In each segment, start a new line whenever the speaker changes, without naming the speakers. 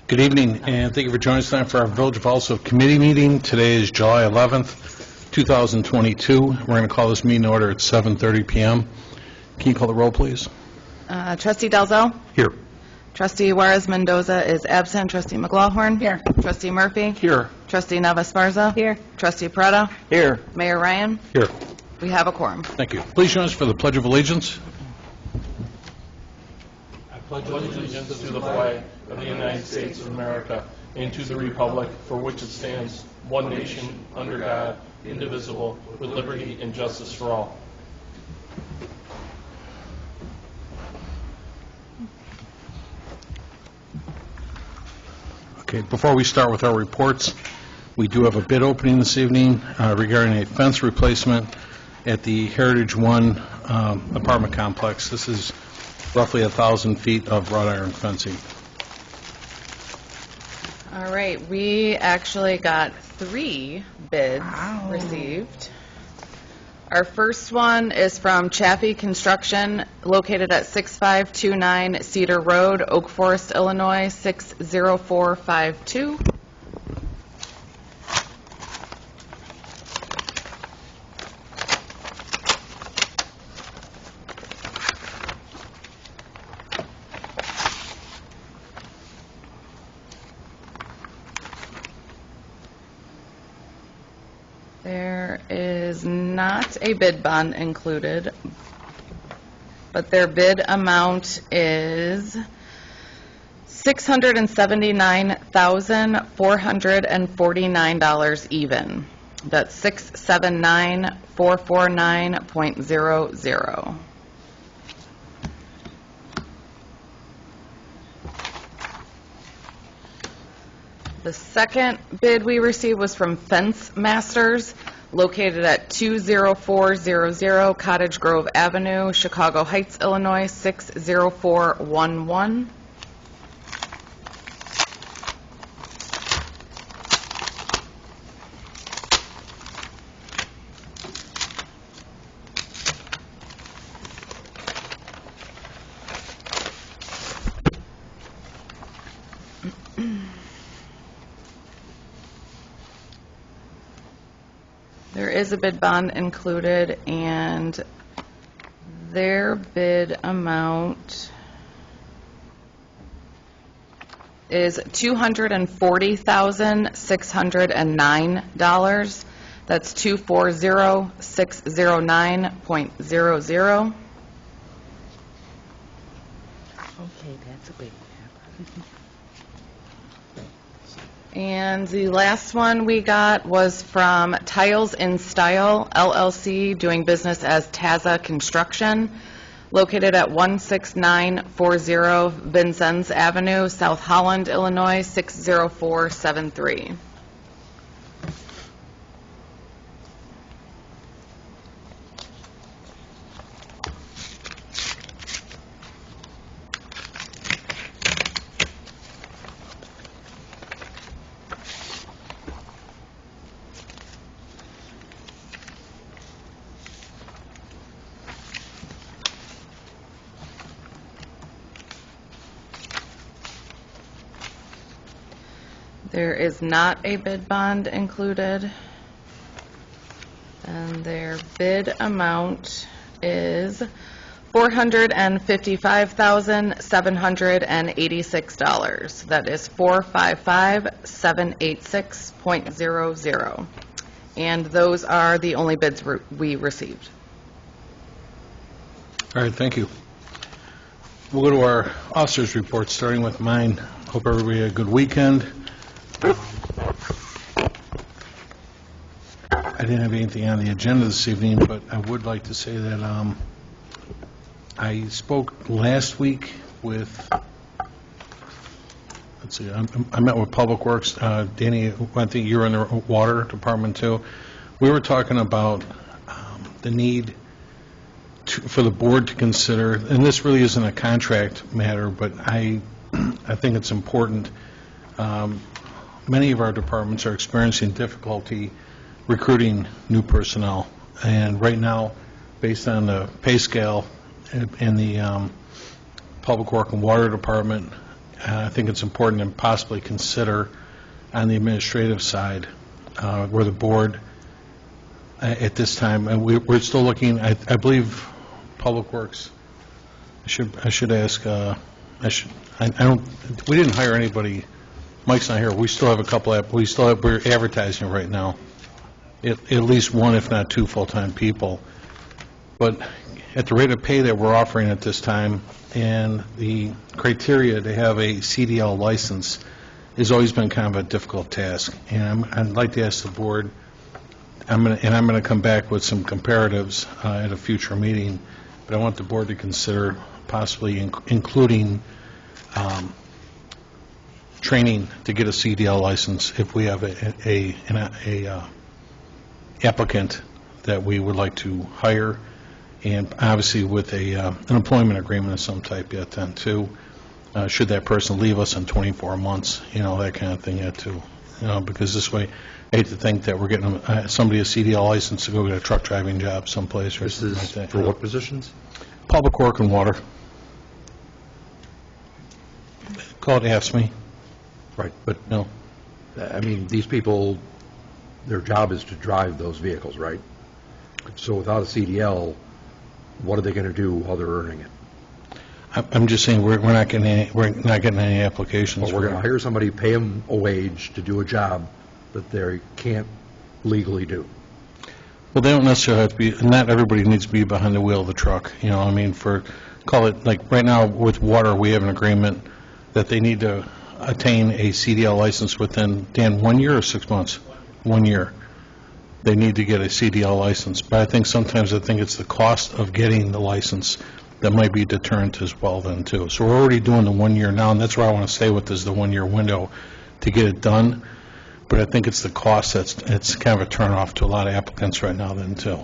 Good evening, and thank you for joining us tonight for our Village of Alsip Committee meeting. Today is July 11th, 2022. We're going to call this meeting to order at 7:30 p.m. Can you call the roll, please?
Trustee Dalzell?
Here.
Trustee Juarez Mendoza is absent. Trustee McLaughlin?
Here.
Trustee Murphy?
Here.
Trustee Neva Esparza?
Here.
Trustee Peretta?
Here.
Mayor Ryan?
Here.
We have a quorum.
Thank you. Please join us for the Pledge of Allegiance.
I pledge allegiance to the flag of the United States of America and to the republic for which it stands, one nation, under God, indivisible, with liberty and justice for all.
Okay, before we start with our reports, we do have a bid opening this evening regarding a fence replacement at the Heritage One apartment complex. This is roughly 1,000 feet of wrought iron fencing.
All right, we actually got 3 bids received. Our first one is from Chaffee Construction, located at 6529 Cedar Road, Oak Forest, Illinois, 60452. There is not a bid bond included, but their bid amount is $679,449 even. That's 679,449.00. The second bid we received was from Fence Masters, located at 20400 Cottage Grove Avenue, Chicago Heights, Illinois, 60411. There is a bid bond included, and their bid amount is $240,609. That's 240,609.00.
Okay, that's a big one.
And the last one we got was from Tiles in Style, LLC, doing business as Taza Construction, located at 16940 Vincennes Avenue, South Holland, Illinois, 60473. There is not a bid bond included, and their bid amount is $455,786. That is $455,786.00. And those are the only bids we received.
All right, thank you. We'll go to our officers' reports, starting with mine. Hope everybody had a good weekend. I didn't have anything on the agenda this evening, but I would like to say that I spoke last week with, let's see, I met with Public Works. Danny, I think you're in the water department too. We were talking about the need for the board to consider, and this really isn't a contract matter, but I think it's important. Many of our departments are experiencing difficulty recruiting new personnel, and right now, based on the pay scale and the Public Work and Water Department. I think it's important to possibly consider on the administrative side where the board at this time, and we're still looking, I believe, Public Works, I should ask, I don't, we didn't hire anybody, Mike's not here, we still have a couple, we're advertising right now, at least one, if not two, full-time people. But at the rate of pay that we're offering at this time, and the criteria to have a CDL license has always been kind of a difficult task. And I'd like to ask the board, I'm going to come back with some comparatives at a future meeting, but I want the board to consider possibly including training to get a CDL license if we have a applicant that we would like to hire, and obviously with an employment agreement of some type yet then too. Should that person leave us in 24 months, that kind of thing yet too. Because this way, I hate to think that we're getting somebody a CDL license to go get a truck driving job someplace or something like that.
For what positions?
Public Work and Water. Call it Ask Me.
Right, but,
No.
I mean, these people, their job is to drive those vehicles, right? So without a CDL, what are they going to do while they're earning it?
I'm just saying we're not getting any applications.
Well, we're going to hire somebody, pay them a wage to do a job that they can't legally do.
Well, they don't necessarily have to be, not everybody needs to be behind the wheel of the truck, call it, like, right now with water, we have an agreement that they need to attain a CDL license within, Dan, 1 year or 6 months? 1 year. They need to get a CDL license, but I think it's the cost of getting the license that might be deterrent as well then, too. So we're already doing the 1 year now, and that's where I want to stay with, is the 1 year window to get it done. But I think it's the cost it's kind of a turnoff to a lot of applicants right now then, too.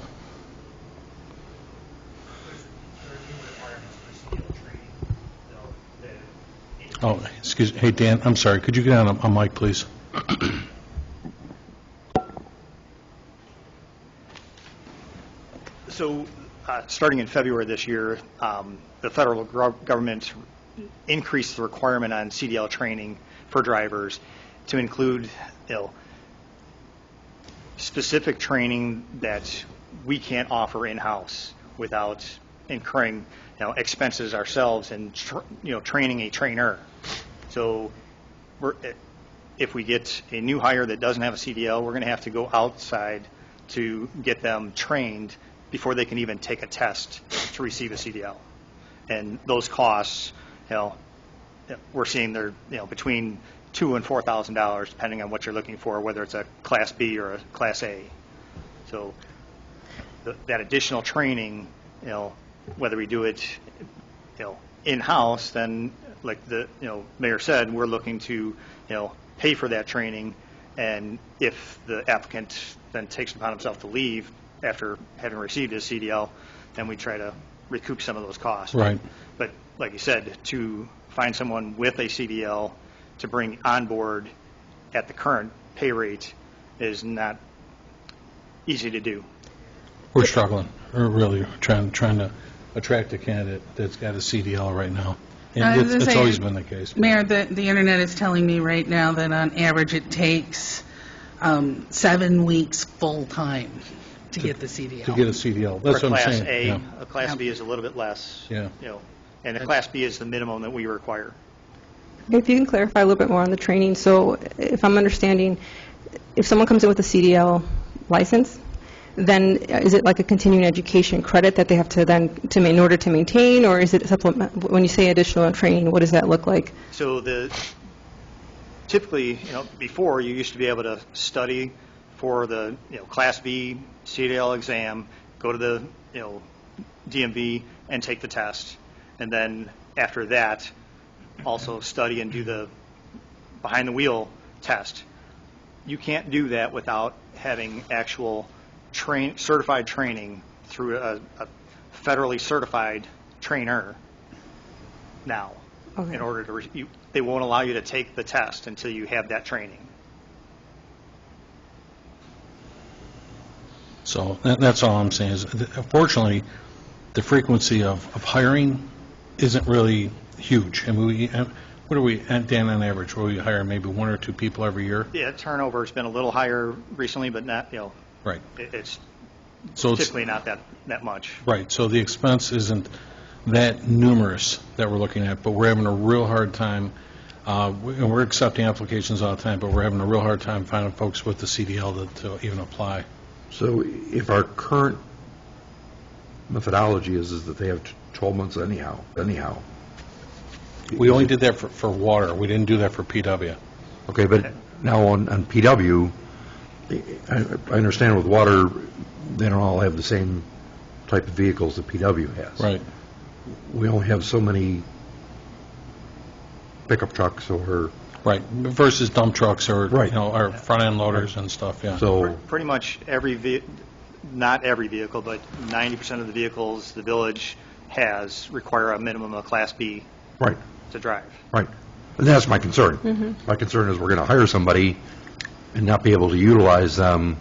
Oh, excuse me. Hey, Dan, I'm sorry. Could you get on a mic, please?
So, starting in February this year, the federal government increased the requirement on CDL training for drivers to include, specific training that we can't offer in-house without incurring, expenses ourselves and, training a trainer. So, if we get a new hire that doesn't have a CDL, we're going to have to go outside to get them trained before they can even take a test to receive a CDL. And those costs, we're seeing they're, between $2,000 and $4,000, depending on what you're looking for, whether it's a Class B or a Class A. So that additional training, whether we do it, in-house, then like the, Mayor said, we're looking to, pay for that training. And if the applicant then takes it upon himself to leave after having received his CDL, then we try to recoup some of those costs.
Right.
But like you said, to find someone with a CDL to bring on board at the current pay rate is not easy to do.
We're struggling. We're really trying to attract a candidate that's got a CDL right now. And it's always been the case.
Mayor, the internet is telling me right now that on average it takes 7 weeks full-time to get the CDL.
To get a CDL. That's
For
what I'm
Class
saying.
A,
Yeah.
a Class B is a little bit less.
Yeah.
And a Class B is the minimum that we require.
If you can clarify a little bit more on the training. So if I'm understanding, if someone comes in with a CDL license, then is it like a continuing education credit that they have to then, in order to maintain, or is it supplement? When you say additional training, what does that look like?
So typically, before you used to be able to study for the, Class B CDL exam, go to the, DMV and take the test. And then after that, also study and do the behind the wheel test. You can't do that without having actual certified training through a federally certified trainer now.
Okay.
In order to, they won't allow you to take the test until you have that training.
So that's all I'm saying is, fortunately, the frequency of hiring isn't really huge. I mean, what are we, Dan, on average, where we hire maybe 1 or 2 people every year?
Yeah, turnover's been a little higher recently, but not,
Right.
it's
So it's,
typically not that much.
right, so the expense isn't that numerous that we're looking at, but we're having a real hard time, and we're accepting applications all the time, but we're having a real hard time finding folks with the CDL to even apply.
So if our current methodology is that they have 12 months anyhow.
We only did that for water, we didn't do that for PW.
Okay, but now on PW, I understand with water, they don't all have the same type of vehicles that PW has.
Right.
We only have so many pickup trucks or,
Right, versus dump trucks or,
Right.
Our front-end loaders and stuff, yeah.
so,
Pretty much not every vehicle, but 90% of the vehicles the village has require a minimum of Class B
right,
to drive.
right. And that's my concern. My concern is we're going to hire somebody and not be able to utilize them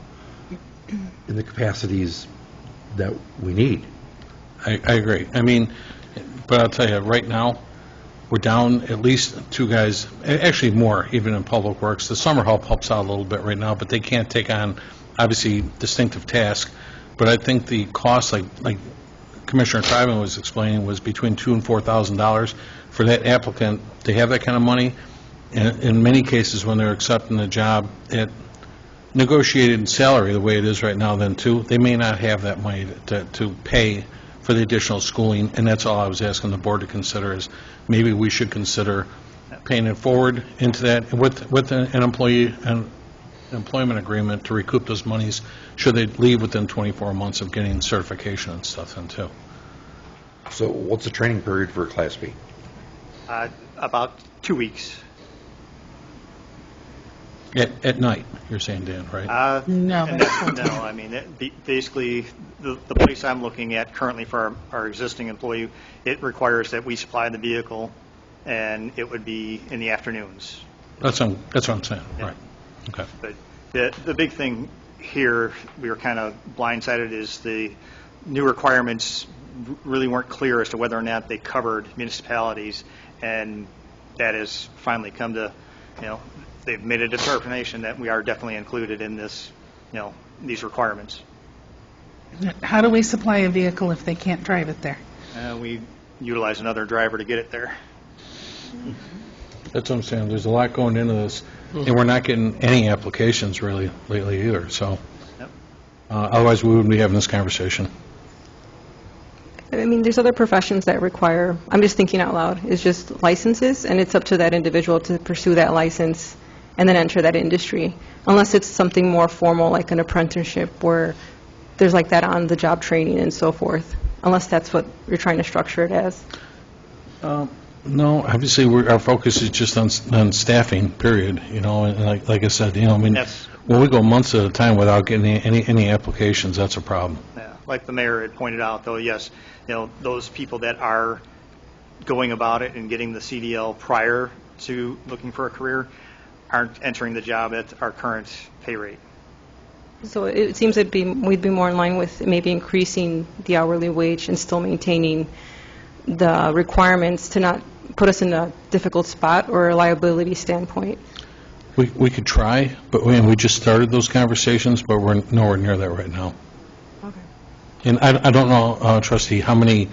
in the capacities that we need.
I agree. I mean, but I'll tell you, right now, we're down at least 2 guys, actually more, even in Public Works. The summer help helps out a little bit right now, but they can't take on, obviously, distinctive tasks. But I think the cost, like Commissioner Treiben was explaining, was between $2,000 and $4,000 for that applicant to have that kind of money. And in many cases, when they're accepting the job at negotiated salary, the way it is right now, then too, they may not have that money to pay for the additional schooling, and that's all I was asking the board to consider, is maybe we should consider paying it forward into that with an employment agreement to recoup those monies should they leave within 24 months of getting certification and stuff then too.
So what's the training period for a Class B?
About 2 weeks.
At night, you're saying, Dan, right?
No,
And
that's
no, I mean, basically, the place I'm looking at currently for our existing employee, it requires that we supply the vehicle, and it would be in the afternoons.
That's what I'm saying,
Yeah.
right. Okay.
But the big thing here, we were kind of blindsided, is the new requirements really weren't clear as to whether or not they covered municipalities, and that has finally come to, they've made a determination that we are definitely included in this, these requirements.
How do we supply a vehicle if they can't drive it there?
We utilize another driver to get it there.
That's what I'm saying, there's a lot going into this, and we're not getting any applications really lately either, so.
Yep.
Otherwise, we wouldn't be having this conversation.
I mean, there's other professions that require, I'm just thinking out loud, is just licenses, and it's up to that individual to pursue that license and then enter that industry, unless it's something more formal, like an apprenticeship, where there's like that on-the-job training and so forth, unless that's what you're trying to structure it as.
No, obviously, our focus is just on staffing, period, and like I said, I mean,
Yes.
when we go months at a time without getting any applications, that's a problem.
Yeah, like the mayor had pointed out, though, yes, those people that are going about it and getting the CDL prior to looking for a career aren't entering the job at our current pay rate.
So it seems we'd be more in line with maybe increasing the hourly wage and still maintaining the requirements to not put us in a difficult spot or a liability standpoint.
We could try, but we just started those conversations, but we're nowhere near that right now.
Okay.
And I don't know, Trustee, how many,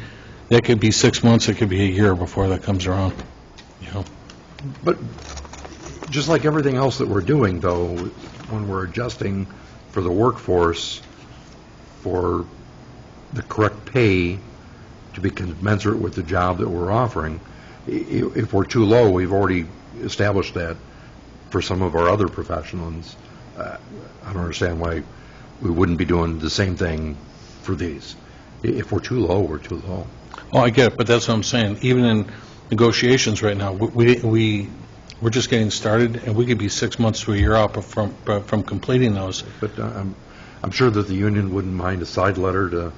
that could be 6 months, it could be a year before that comes around,
But just like everything else that we're doing, though, when we're adjusting for the workforce for the correct pay to be commensurate with the job that we're offering, if we're too low, we've already established that for some of our other professionals. I don't understand why we wouldn't be doing the same thing for these. If we're too low, we're too low.
Oh, I get it, but that's what I'm saying. Even in negotiations right now, we're just getting started, and we could be 6 months to a year out from completing those.
But I'm sure that the union wouldn't mind a side letter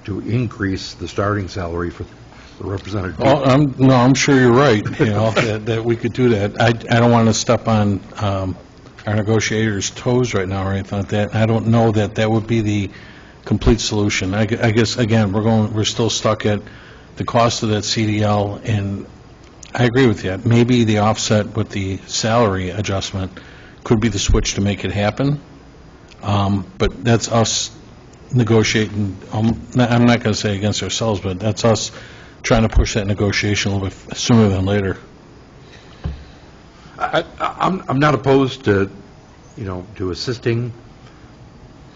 to increase the starting salary for the representative.
Oh, I'm sure you're right, that we could do that. I don't want to step on our negotiators' toes right now or anything like that. I don't know that would be the complete solution. I guess, again, we're still stuck at the cost of that CDL, and I agree with you. Maybe the offset with the salary adjustment could be the switch to make it happen. But that's us negotiating, I'm not going to say against ourselves, but that's us trying to push that negotiation a little bit sooner than later.
I'm not opposed to, to assisting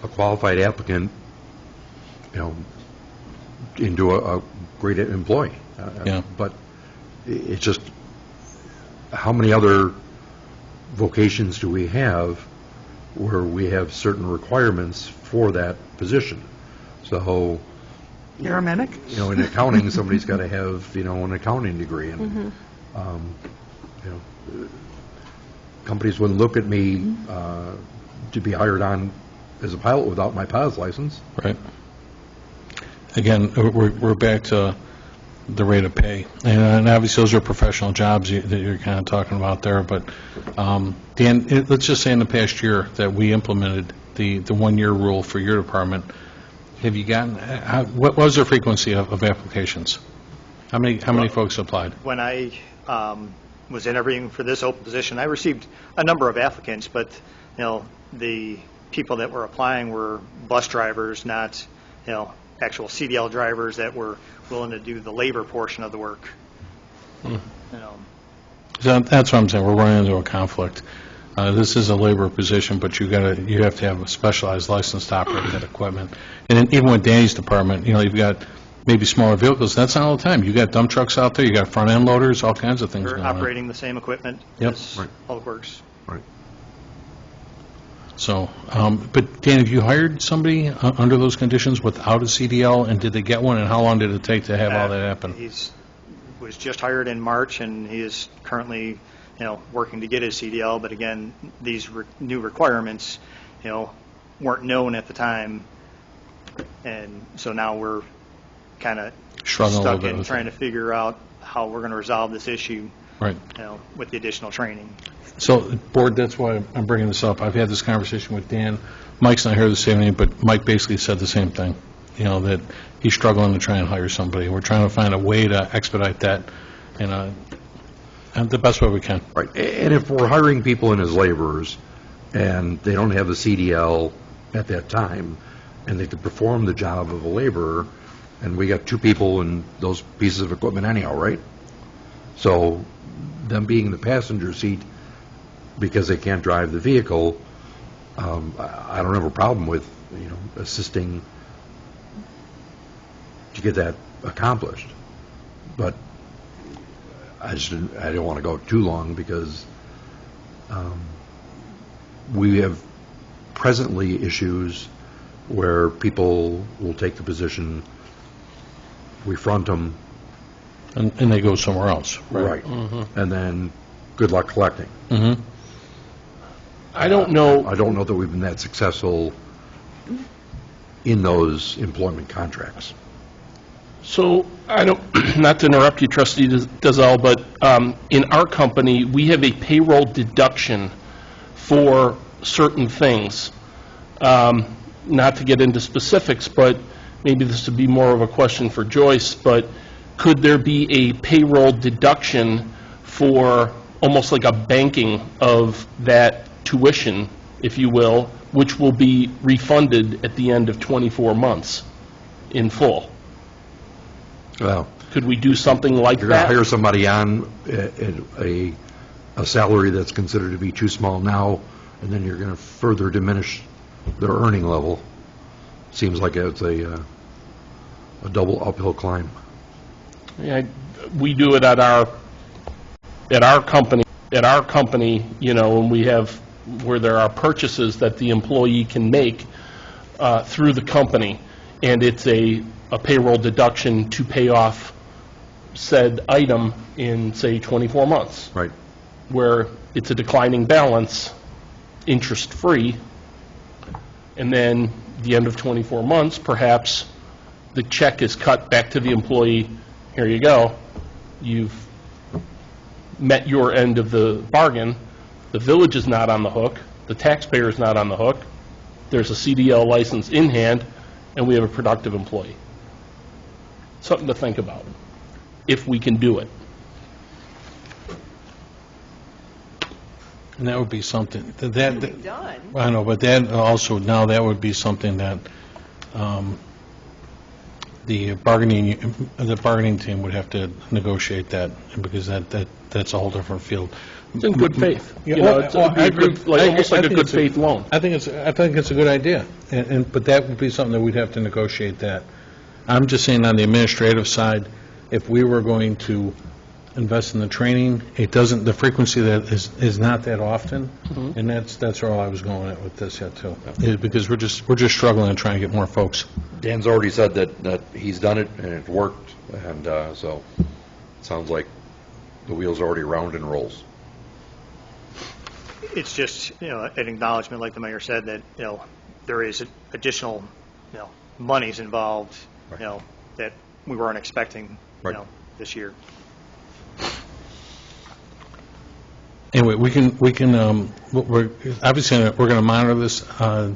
a qualified applicant, into a great employee.
Yeah.
But it's just, how many other vocations do we have where we have certain requirements for that position? So,
You're a medic?
in accounting, somebody's got to have, an accounting degree. And, companies wouldn't look at me to be hired on as a pilot without my pilot's license.
Right. Again, we're back to the rate of pay. And obviously, those are professional jobs that you're kind of talking about there. But, Dan, let's just say in the past year that we implemented the one-year rule for your department, have you gotten, what was the frequency of applications? How many folks applied?
When I was interviewing for this open position, I received a number of applicants, but, the people that were applying were bus drivers, not, actual CDL drivers that were willing to do the labor portion of the work.
So that's what I'm saying. We're running into a conflict. This is a labor position, but you have to have a specialized license to operate that equipment. And then even with Danny's department, you've got maybe smaller vehicles. That's not all the time. You got dump trucks out there. You got front end loaders, all kinds of things
We're
going on.
operating the same equipment
Yep.
as
Right.
Public Works.
Right.
So, but Dan, have you hired somebody under those conditions without a CDL, and did they get one, and how long did it take to have all that happen?
He's was just hired in March, and he is currently, working to get his CDL. But again, these new requirements, weren't known at the time, and so now we're kind of
Struggling a little
stuck
bit
in
with
trying
it.
to figure out how we're going to resolve this issue,
Right.
with the additional training.
So, Board, that's why I'm bringing this up. I've had this conversation with Dan. Mike's not here this evening, but Mike basically said the same thing, that he's struggling to try and hire somebody. We're trying to find a way to expedite that, and the best way we can.
Right. And if we're hiring people in as laborers, and they don't have the CDL at that time, and they could perform the job of a laborer, and we got two people in those pieces of equipment anyhow, right? So, them being in the passenger seat because they can't drive the vehicle, I don't have a problem with, assisting to get that accomplished. But I don't want to go too long because we have presently issues where people will take the position, we front them.
And they go somewhere else.
Right. And then, good luck collecting.
Mm-hmm.
I don't know.
I don't know that we've been that successful in those employment contracts.
So, I don't, not to interrupt you, Trustee Dazal, but in our company, we have a payroll deduction for certain things. Not to get into specifics, but maybe this would be more of a question for Joyce, but could there be a payroll deduction for almost like a banking of that tuition, if you will, which will be refunded at the end of 24 months in full?
Well,
Could we do something like
you're going to
that?
hire somebody on at a salary that's considered to be too small now, and then you're going to further diminish their earning level. Seems like it's a double uphill climb.
Yeah, we do it at our company, when we have, where there are purchases that the employee can make through the company, and it's a payroll deduction to pay off said item in, say, 24 months,
Right.
where it's a declining balance, interest-free, and then the end of 24 months, perhaps the check is cut back to the employee, here you go, you've met your end of the bargain, the village is not on the hook, the taxpayer is not on the hook, there's a CDL license in hand, and we have a productive employee. Something to think about. if we can do it.
And that would be something, that,
Done.
I know, but that also, now that would be something that the bargaining team would have to negotiate that, because that's a whole different field.
It's in good faith.
Yeah,
You know,
well,
it's
well, I
a
agree.
good, like, almost like a
think
good
it's
faith loan.
I think it's a good idea, but that would be something that we'd have to negotiate that. I'm just saying on the administrative side, if we were going to invest in the training, it doesn't, the frequency that is not that often, and that's where I was going at with this yet too, because we're just struggling to try and get more folks.
Dan's already said that he's done it and it worked, and so it sounds like the wheel's already round and rolls.
It's just, an acknowledgement, like the mayor said, that, there is additional, monies involved,
Right.
that we weren't expecting,
Right.
this year.
Anyway, we're obviously, we're going to monitor this,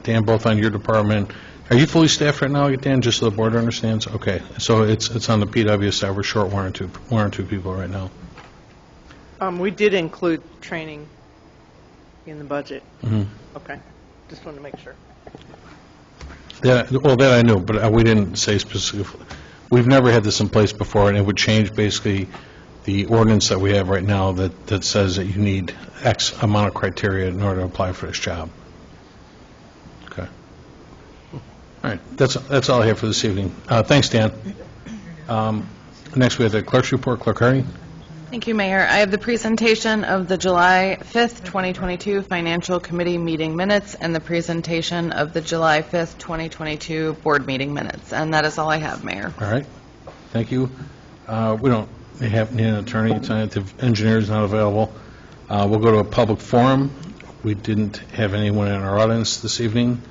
Dan, both on your department. Are you fully staffed right now, Dan, just so the board understands? Okay, so it's on the PW side, we're short one or two people right now.
We did include training in the budget.
Mhm.
Okay, just wanted to make sure.
That I knew, but we didn't say specifically. We've never had this in place before, and it would change basically the ordinance that we have right now that says that you need X amount of criteria in order to apply for this job. Okay. All right, that's all I have for this evening. Thanks, Dan. Next, we have the clerk's report. Clerk Hardy.
Thank you, Mayor. I have the presentation of the July 5th, 2022 Financial Committee meeting minutes and the presentation of the July 5th, 2022 board meeting minutes. And that is all I have, Mayor.
All right, thank you. We don't need an attorney tonight. The engineer is not available. We'll go to a public forum. We didn't have anyone in our audience this evening.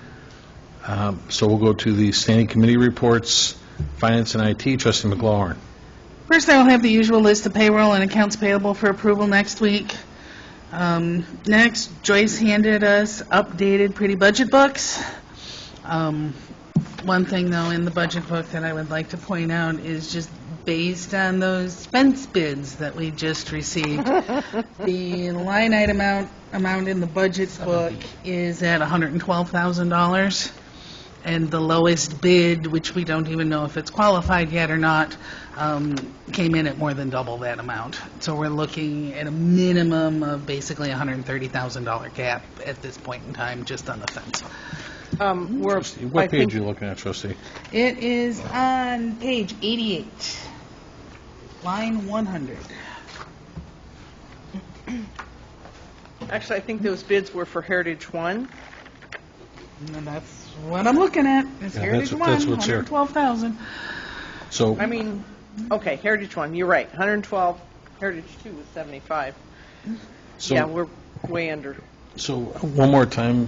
So we'll go to the standing committee reports, Finance and IT. Trustee McGlowan.
First, I will have the usual list of payroll and accounts payable for approval next week. Next, Joyce handed us updated pretty budget books. One thing, though, in the budget book that I would like to point out is just based on those fence bids that we just received. The line item amount in the budget book is at $112,000, and the lowest bid, which we don't even know if it's qualified yet or not, came in at more than double that amount. So we're looking at a minimum of basically $130,000 gap at this point in time, just on the fence.
What page are you looking at, Trustee?
It is on page 88, line 100.
Actually, I think those bids were for Heritage One.
And that's what I'm looking at, is
Yeah,
Heritage
that's
1,
what's here.
112,000.
So,
I mean, okay, Heritage One, you're right, 112, Heritage Two was 75. Yeah, we're way under.
so one more time,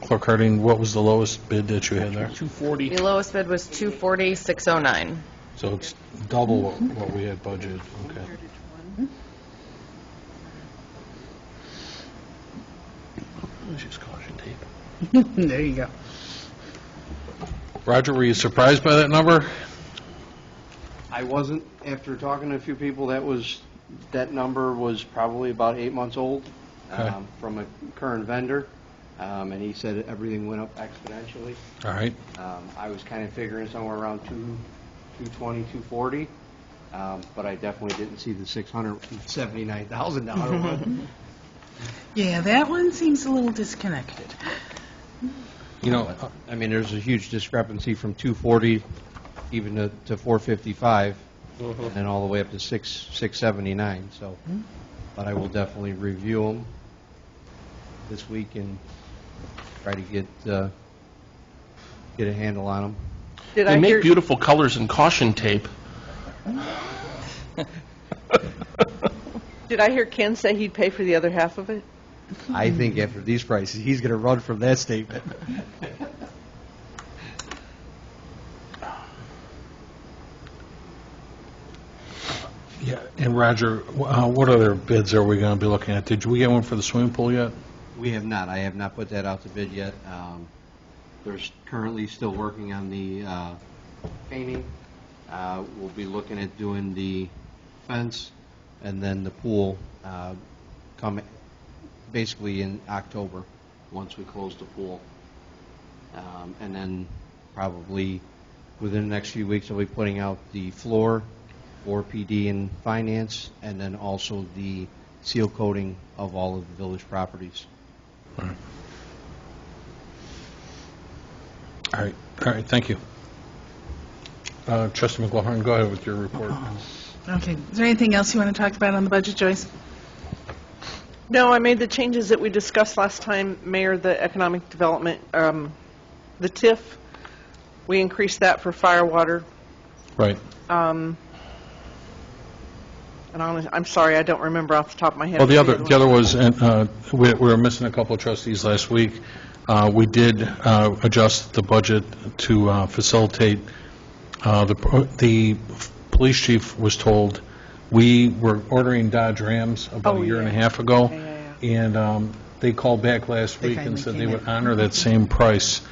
Clerk Harding, what was the lowest bid that you had there?
240.
The lowest bid was $240,609.
So it's double what we had budgeted, okay. Let's use caution tape.
There you go.
Roger, were you surprised by that number?
I wasn't. After talking to a few people, that number was probably about 8 months old,
Okay.
from a current vendor, and he said everything went up exponentially.
All right.
I was kind of figuring somewhere around 220, 240, but I definitely didn't see the $679,000 one.
Yeah, that one seems a little disconnected.
You know,
I mean, there's a huge discrepancy from 240 even to 455, and then all the way up to 679. So, but I will definitely review them this week and try to get a handle on them.
Did
They
I
make
hear,
beautiful colors in caution tape.
did I hear Ken say he'd pay for the other half of it?
I think after these prices, he's going to run from that statement.
yeah, and Roger, what other bids are we going to be looking at? Did we get one for the swimming pool yet?
We have not. I have not put that out to bid yet. They're currently still working on the painting. We'll be looking at doing the expense, and then the pool come basically in October, once we close the pool. And then probably within the next few weeks, I'll be putting out the floor for PD and finance, and then also the seal coating of all of the village properties.
All right, thank you. Trustee McLaughlin, go ahead with your report.
Okay, is there anything else you want to talk about on the budget, Joyce?
No, I made the changes that we discussed last time, Mayor, the economic development, the TIF, we increased that for fire water.
Right.
And I'm sorry, I don't remember off the top of my head.
Well, the other was, we were missing a couple of trustees last week. We did adjust the budget to facilitate, the police chief was told, we were ordering Dodge Rams about a year and a half ago, and they called back last week and said they would honor that same price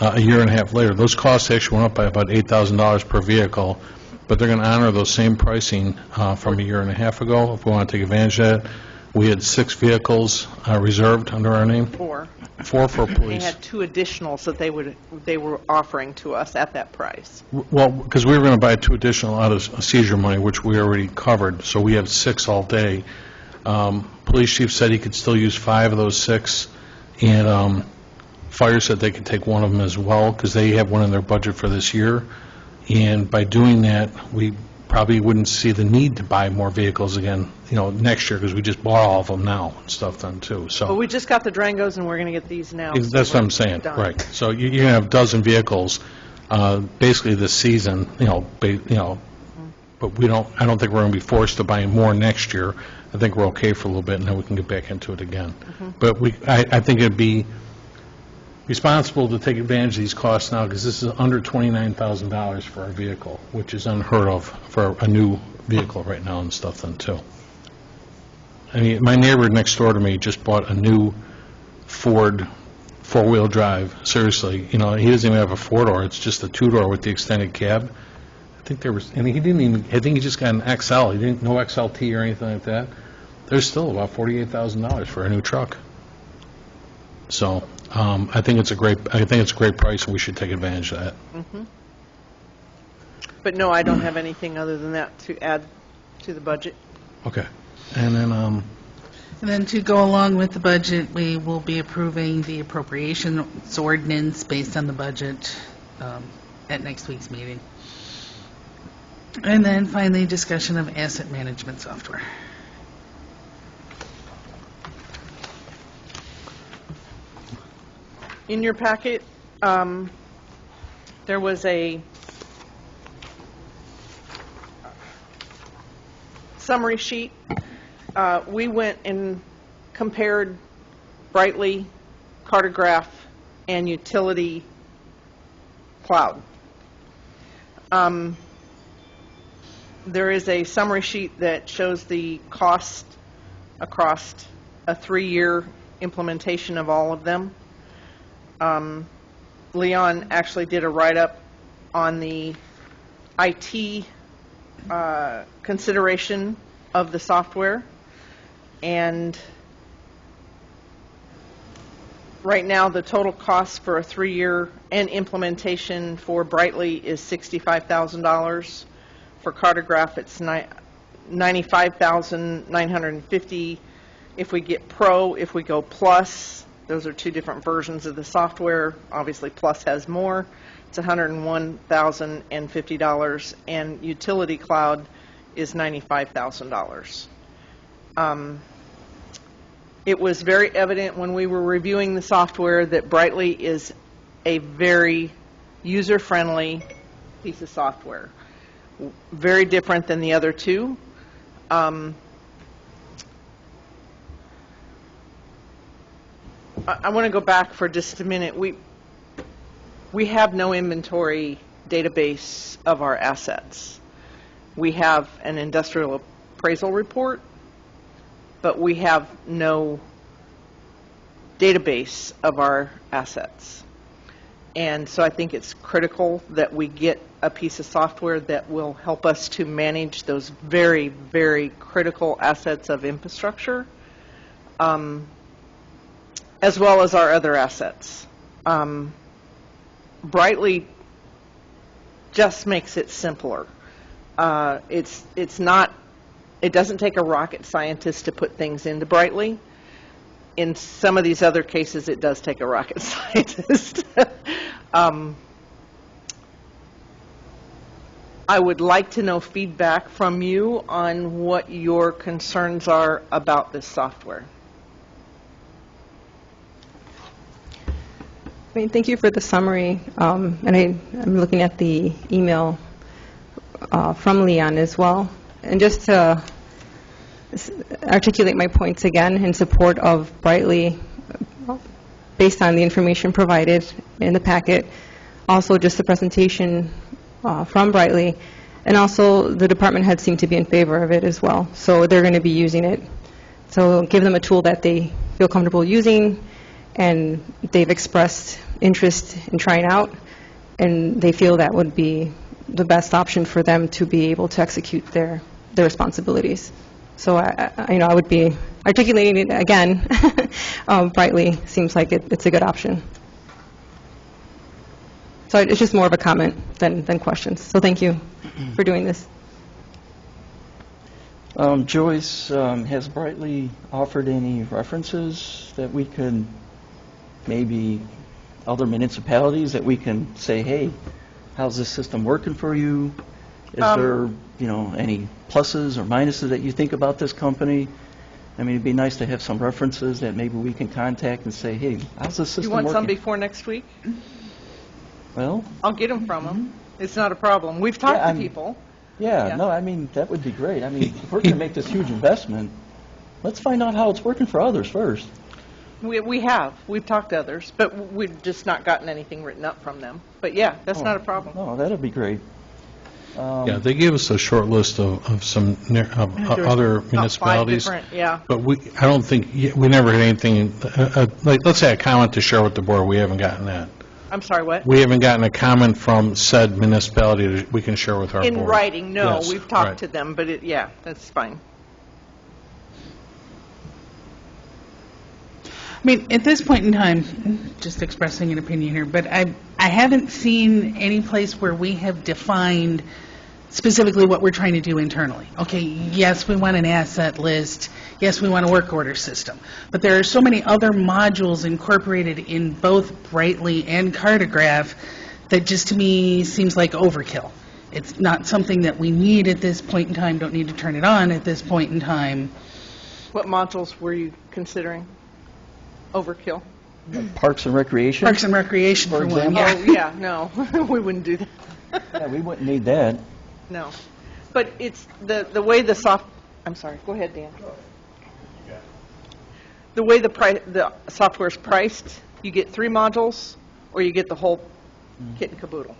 a year and a half later. Those costs actually went up by about $8,000 per vehicle, but they're going to honor those same pricing from a year and a half ago if we want to take advantage of that. We had 6 vehicles reserved under our name.
4.
4 for police.
They had 2 additionals that they were offering to us at that price.
Well, because we were going to buy 2 additional out of seizure money, which we already covered, so we have 6 all day. Police chief said he could still use 5 of those 6, and fire said they could take 1 of them as well, because they have 1 in their budget for this year. And by doing that, we probably wouldn't see the need to buy more vehicles again, next year, because we just bought all of them now and stuff done too. So
But we just got the Drangos, and we're going to get these now.
that's what I'm saying,
done.
right? So you're going to have a dozen vehicles, basically this season, but I don't think we're going to be forced to buy more next year. I think we're okay for a little bit, and then we can get back into it again. But I think it'd be responsible to take advantage of these costs now, because this is under $29,000 for our vehicle, which is unheard of for a new vehicle right now and stuff then too. I mean, my neighbor next door to me just bought a new Ford 4-wheel drive. Seriously, he doesn't even have a 4-door. It's just a 2-door with the extended cab. I think I think he just got an XL. He didn't, no XLT or anything like that. There's still about $48,000 for a new truck. So I think it's a great price, and we should take advantage of that.
But no, I don't have anything other than that to add to the budget.
Okay, and then
And then to go along with the budget, we will be approving the appropriations ordinance based on the budget at next week's meeting. And then finally, discussion of asset management software.
In your packet, there was a summary sheet. We went and compared Brightly, Cartograph, and Utility Cloud. There is a summary sheet that shows the cost across a 3-year implementation of all of them. Leon actually did a write-up on the IT consideration of the software, and right now the total cost for a 3-year and implementation for Brightly is $65,000. For Cartograph, it's $95,950. If we get Pro, if we go Plus, those are 2 different versions of the software. Obviously, Plus has more. It's $101,050, and Utility Cloud is $95,000. It was very evident when we were reviewing the software that Brightly is a very user-friendly piece of software. Very different than the other 2. I want to go back for just a minute. We have no inventory database of our assets. We have an industrial appraisal report, but we have no database of our assets. And so I think it's critical that we get a piece of software that will help us to manage those very, very critical assets of infrastructure, as well as our other assets. Brightly just makes it simpler. It's not, it doesn't take a rocket scientist to put things into Brightly. In some of these other cases, it does take a rocket scientist. I would like to know feedback from you on what your concerns are about this software.
I mean, thank you for the summary, and I'm looking at the email from Leon as well. And just to articulate my points again in support of Brightly, based on the information provided in the packet, also just the presentation from Brightly, and also the department heads seem to be in favor of it as well. So they're going to be using it. So give them a tool that they feel comfortable using, and they've expressed interest in trying out, and they feel that would be the best option for them to be able to execute their responsibilities. So I would be articulating it again. Brightly seems like it's a good option. So it's just more of a comment than questions. So thank you for doing this.
Joyce, has Brightly offered any references that we could, maybe other municipalities, that we can say, hey, how's this system working for you? Is there, any pluses or minuses that you think about this company? I mean, it'd be nice to have some references that maybe we can contact and say, hey, how's this system
You want
working?
some before next week?
Well,
I'll get them from them. It's not a problem. We've talked to people.
yeah, no, I mean, that would be great. I mean, if we're going to make this huge investment, let's find out how it's working for others first.
We have. We've talked to others, but we've just not gotten anything written up from them. But yeah, that's not a problem.
No, that'd be great.
Yeah, they gave us a short list of some other municipalities.
About 5 different, yeah.
But I don't think, we never had anything, like, let's say a comment to share with the board, we haven't gotten that.
I'm sorry, what?
We haven't gotten a comment from said municipality that we can share with our board.
In writing, no.
Yes,
We've talked
right.
to them, but yeah, that's fine.
I mean, at this point in time, just expressing an opinion here, but I haven't seen any place where we have defined specifically what we're trying to do internally. Okay, yes, we want an asset list. Yes, we want a work order system. But there are so many other modules incorporated in both Brightly and Cartograph that just to me seems like overkill. It's not something that we need at this point in time, don't need to turn it on at this point in time.
What modules were you considering? Overkill?
Parks and Recreation?
Parks and Recreation for one,
example?
yeah.
Oh, yeah, no. We wouldn't do that.
Yeah, we wouldn't need that.
No. But it's the way I'm sorry, go ahead, Dan. The way the software is priced, you get 3 modules, or you get the whole kit and caboodle.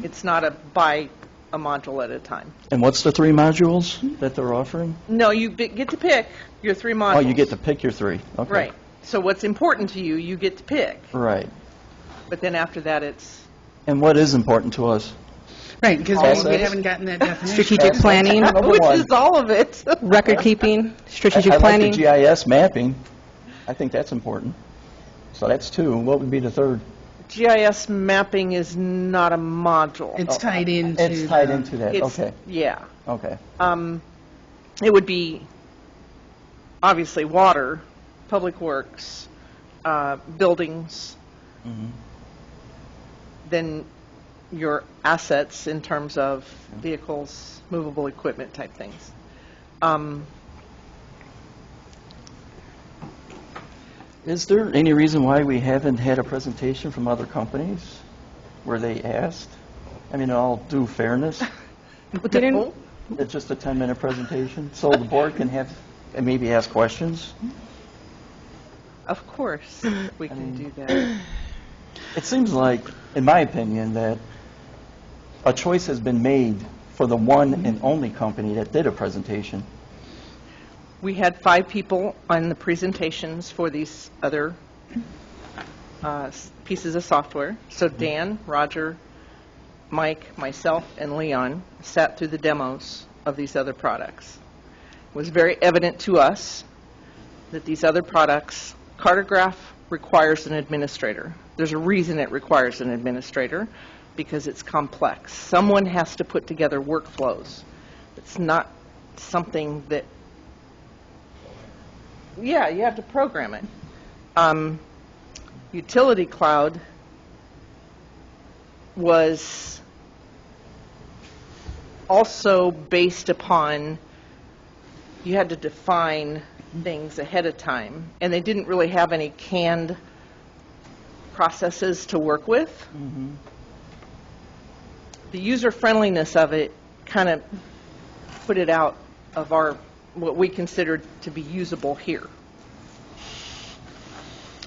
It's not buy a module at a time.
And what's the 3 modules that they're offering?
No, you get to pick your 3 modules.
Oh, you get to pick your 3. Okay.
Right. So what's important to you, you get to pick.
Right.
But then after that, it's...
And what is important to us?
Right, because
Assets.
we haven't gotten that definition.
Strategic planning,
Number
Which
one.
is all of it.
record keeping, strategic
I
planning.
like the GIS mapping. I think that's important. So that's 2. What would be the 3rd?
GIS mapping is not a module.
It's tied into...
It's tied into that.
It's-
Okay.
Yeah.
Okay.
It would be, obviously, water, public works, buildings, then your assets in terms of vehicles, movable equipment type things.
Is there any reason why we haven't had a presentation from other companies where they asked? I mean, in all due fairness,
But they didn't,
it's just a 10-minute presentation, so the board can have, and maybe ask questions?
Of course, we can do that.
It seems like, in my opinion, that a choice has been made for the one and only company that did a presentation.
We had 5 people on the presentations for these other pieces of software. So Dan, Roger, Mike, myself, and Leon sat through the demos of these other products. It was very evident to us that these other products, Cartograph requires an administrator. There's a reason it requires an administrator, because it's complex. Someone has to put together workflows. It's not something that, yeah, you have to program it. Utility Cloud was also based upon, you had to define things ahead of time, and they didn't really have any canned processes to work with.
Mm-hmm.
The user-friendliness of it kind of put it out of our, what we considered to be usable here.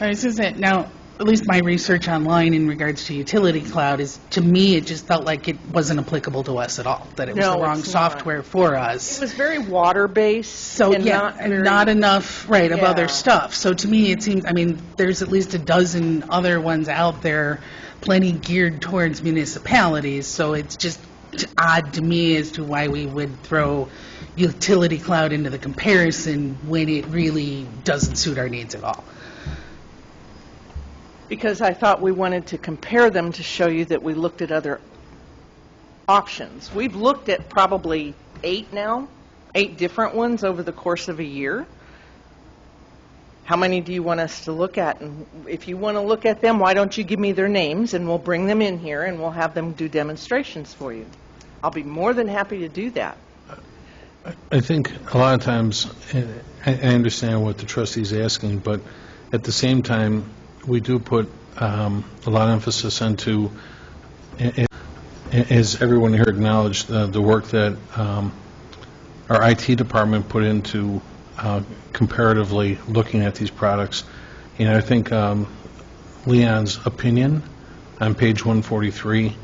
I was going to say, now, at least my research online in regards to Utility Cloud is, to me, it just felt like it wasn't applicable to us at all, that it was
No,
the wrong
it's not.
software for
It
us.
was very water-based.
So,
and
yeah,
not
and
very-
not enough, right, of
Yeah.
other stuff. So to me, it seems, I mean, there's at least a dozen other ones out there, plenty geared towards municipalities, so it's just odd to me as to why we would throw Utility Cloud into the comparison when it really doesn't suit our needs at all.
Because I thought we wanted to compare them to show you that we looked at other options. We've looked at probably 8 different ones over the course of a year. How many do you want us to look at? And if you want to look at them, why don't you give me their names, and we'll bring them in here, and we'll have them do demonstrations for you. I'll be more than happy to do that.
I think a lot of times, I understand what the trustee's asking, but at the same time, we do put a lot of emphasis into, as everyone here acknowledged, the work that our IT department put into comparatively looking at these products. And I think Leon's opinion on page 143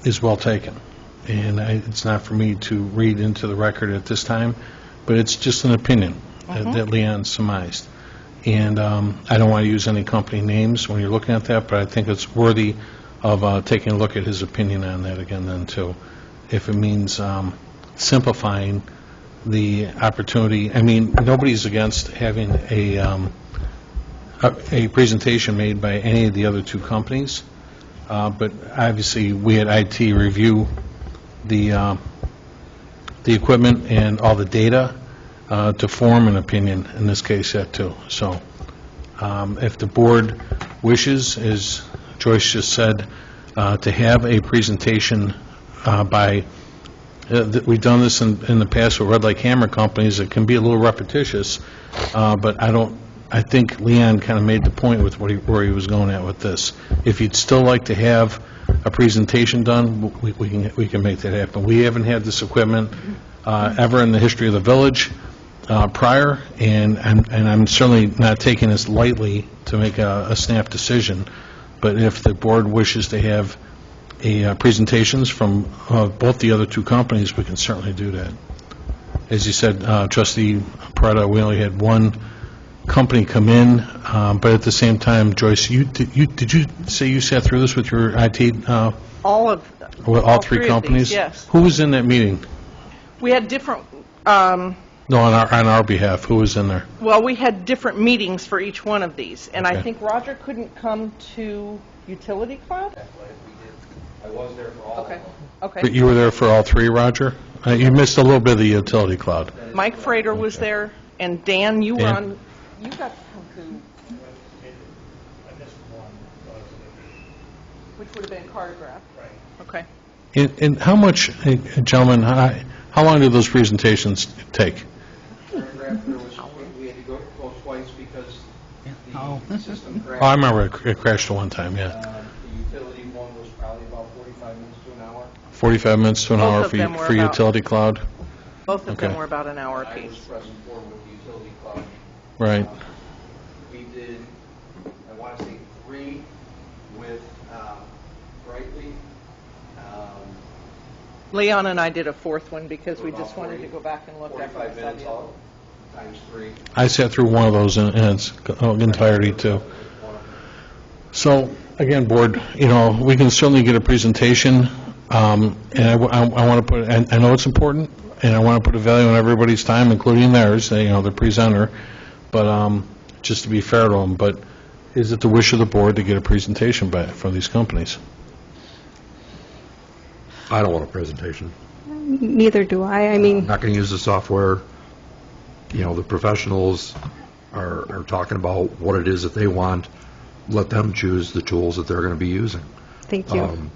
is well taken. And it's not for me to read into the record at this time, but it's just an opinion that Leon surmised. And I don't want to use any company names when you're looking at that, but I think it's worthy of taking a look at his opinion on that again then too, if it means simplifying the opportunity. I mean, nobody's against having a presentation made by any of the other two companies, but obviously we had IT review the equipment and all the data to form an opinion in this case yet too. So if the board wishes, as Joyce just said, to have a presentation by, we've done this in the past with red light camera companies, it can be a little repetitious, but I think Leon kind of made the point with where he was going at with this. If you'd still like to have a presentation done, we can make that happen. We haven't had this equipment ever in the history of the village prior, and I'm certainly not taking this lightly to make a snap decision, but if the board wishes to have presentations from both the other two companies, we can certainly do that. As you said, Trustee Parada, we only had one company come in, but at the same time, Joyce, did you say you sat through this with your IT?
All
three
of these,
companies?
yes.
Who was in that meeting?
We had different,
No, on our behalf, who was in there?
well, we had different meetings for each one of these, and I
Okay.
think Roger couldn't come to Utility Cloud?
I was there for all of them.
Okay.
But you were there for all three, Roger? You missed a little bit of the utility cloud.
Mike Frater was there, and Dan, you were
Dan?
on, you got to come to, which would have been Cartograph. Right. Okay.
And how much, gentlemen, how long do those presentations take?
We had to go twice because the system crashed.
Oh, I remember it crashed one time, yeah.
The utility one was probably about 45 minutes to an hour.
45 minutes to an
Both
hour
of them were
for
about-
utility cloud?
Both of them
Okay.
were about an hour
I was
apiece.
present for with the utility cloud.
Right.
We did, I want to say 3 with Brightly.
Leon and I did a fourth one because we
About
just wanted
40
to go back and look at
45 minutes
it.
all, times 3.
I sat through one of those in its entirety, too. So, again, Board, we can certainly get a presentation, and I want to put, I know it's important, and I want to put a value on everybody's time, including theirs, the presenter, but just to be fair to them, but is it the wish of the Board to get a presentation from these companies?
I don't want a presentation.
Neither do I. I mean,
I'm not going to use the software. The professionals are talking about what it is that they want. Let them choose the tools that they're going to be using.
thank you.